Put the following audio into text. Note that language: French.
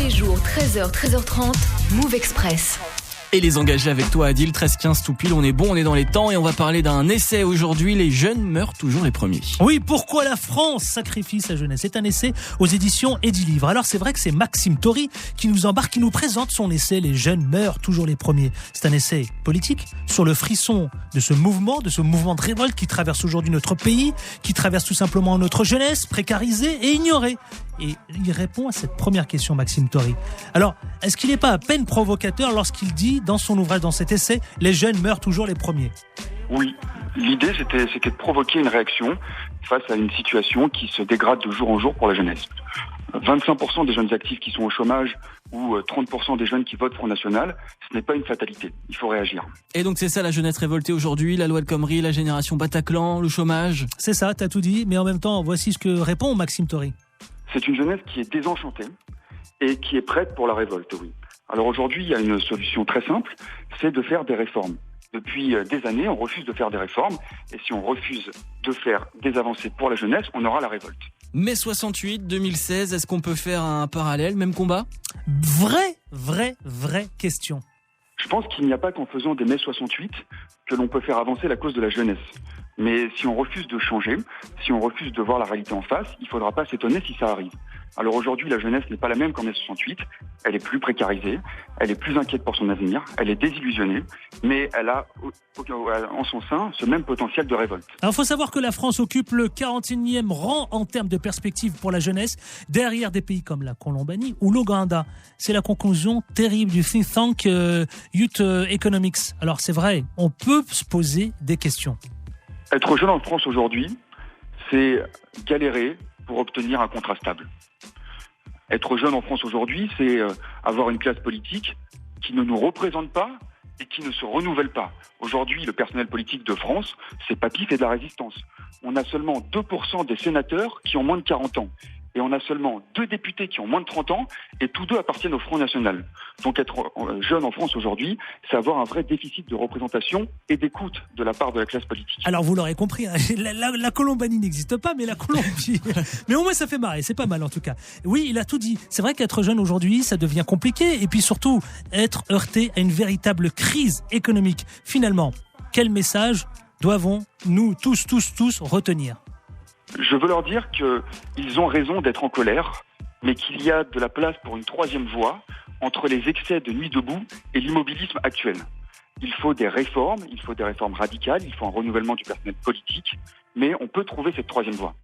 les jours, 13h, 13h30, Move Express. Et les engager avec toi, Adil, 13-15 tout pile, on est bon, on est dans les temps et on va parler d'un essai aujourd'hui, les jeunes meurent toujours les premiers. Oui, pourquoi la France sacrifie sa jeunesse? C'est un essai aux éditions Edilivre. Alors c'est vrai que c'est Maxime Tory qui nous embarque, qui nous présente son essai, les jeunes meurent toujours les premiers. C'est un essai politique sur le frisson de ce mouvement de révolte qui traverse aujourd'hui notre pays, qui traverse tout simplement notre jeunesse, précarisée et ignorée. Et il répond à cette première question, Maxime Tory. Alors, est-ce qu'il n'est pas à peine provocateur lorsqu'il dit dans son ouvrage, dans cet essai, les jeunes meurent toujours les premiers? Oui, l'idée c'était de provoquer une réaction face à une situation qui se dégrade de jour en jour pour la jeunesse. 25% des jeunes actifs qui sont au chômage ou 30% des jeunes qui votent Front National, ce n'est pas une fatalité, il faut réagir. Et donc c'est ça la jeunesse révoltée aujourd'hui, la loi El Khomri, la génération Bataclan, le chômage? C'est ça, t'as tout dit, mais en même temps, voici ce que répond Maxime Tory. C'est une jeunesse qui est désenchantée et qui est prête pour la révolte, oui. Alors aujourd'hui, il y a une solution très simple, c'est de faire des réformes. Depuis des années, on refuse de faire des réformes, et si on refuse de faire des avancées pour la jeunesse, on aura la révolte. Mai 68, 2016, est-ce qu'on peut faire un parallèle, même combat? Vraie question. Je pense qu'il n'y a pas qu'en faisant des mai 68 que l'on peut faire avancer la cause de la jeunesse. Mais si on refuse de changer, si on refuse de voir la réalité en face, il ne faudra pas s'étonner si ça arrive. Alors aujourd'hui, la jeunesse n'est pas la même qu'en mai 68. Elle est plus précarisée, elle est plus inquiète pour son avenir, elle est désillusionnée, mais elle a en son sein ce même potentiel de révolte. Alors il faut savoir que la France occupe le 41e rang en termes de perspective pour la jeunesse, derrière des pays comme la Colombanie ou l'Ouganda. C'est la conclusion terrible du think tank Youth Economics. Alors c'est vrai, on peut se poser des questions. Être jeune en France aujourd'hui, c'est galérer pour obtenir un contrat stable. Être jeune en France aujourd'hui, c'est avoir une classe politique qui ne nous représente pas et qui ne se renouvelle pas. Aujourd'hui, le personnel politique de France, c'est papy fait de la résistance. On a seulement 2% des sénateurs qui ont moins de 40 ans. Et on a seulement 2 députés qui ont moins de 30 ans, et tous 2 appartiennent au Front National. Donc être jeune en France aujourd'hui, c'est avoir un vrai déficit de représentation et d'écoute de la part de la classe politique. Alors vous l'aurez compris, hein, la Colombanie n'existe pas, mais la Colombie... mais au moins ça fait marrer, c'est pas mal en tout cas. Oui, il a tout dit. C'est vrai qu'être jeune aujourd'hui, ça devient compliqué, et puis surtout, être heurté à une véritable crise économique. Finalement, quel message doivons-nous tous retenir ? Je veux leur dire qu'ils ont raison d'être en colère, mais qu'il y a de la place pour une troisième voie entre les excès de nuit debout et l'immobilisme actuel. Il faut des réformes radicales, il faut un renouvellement du personnel politique, mais on peut trouver cette troisième voie.